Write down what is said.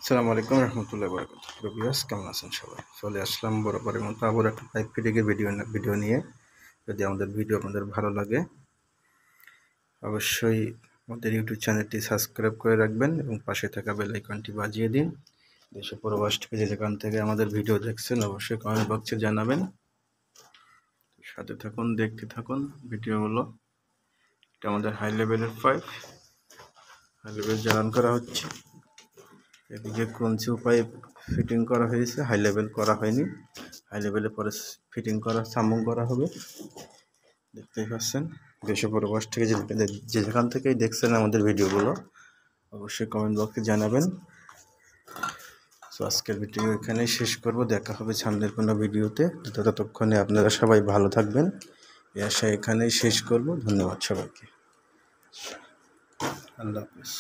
আসসালামু আলাইকুম রহমতুল্লাহ বরকাতুহু। ভিউয়ার্স কেমন আছেন সবাই? চলে আসলাম বরাবরের মতো আবার একটা পাইপ ফিটিংয়ের ভিডিও নিয়ে। যদি আমাদের ভিডিও আপনাদের ভালো লাগে অবশ্যই আমাদের ইউটিউব চ্যানেলটি সাবস্ক্রাইব করে রাখবেন এবং পাশে থাকা বেল আইকনটি বাজিয়ে দিন। দেশ ও প্রবাস থেকে যেখান থেকে আমাদের ভিডিও দেখছেন অবশ্যই কমেন্ট বক্সে জানাবেন। সাথে থাকুন, দেখতে থাকুন ভিডিওগুলো। এটা আমাদের হাই লেভেলের পাইপ, হাই লেভেল জ্বালান করা হচ্ছে। এদিকে ক্রঞ্চি পাইপ ফিটিং করা হয়েছে, হাই লেভেল করা হয়নি। হাই লেভেলে পরে ফিটিং করা সামুং করা হবে। দেখতেই পাচ্ছেন দেশ ও প্রবাস থেকে যেখান থেকেই দেখছেন আমাদের ভিডিওগুলো অবশ্যই কমেন্ট বক্সে জানাবেন। তো আজকের ভিডিও এখানেই শেষ করব, দেখা হবে সামনের কোনো ভিডিওতে। ততক্ষণে আপনারা সবাই ভালো থাকবেন এই আশা এখানেই শেষ করব। ধন্যবাদ সবাইকে, আল্লাহ হাফেজ।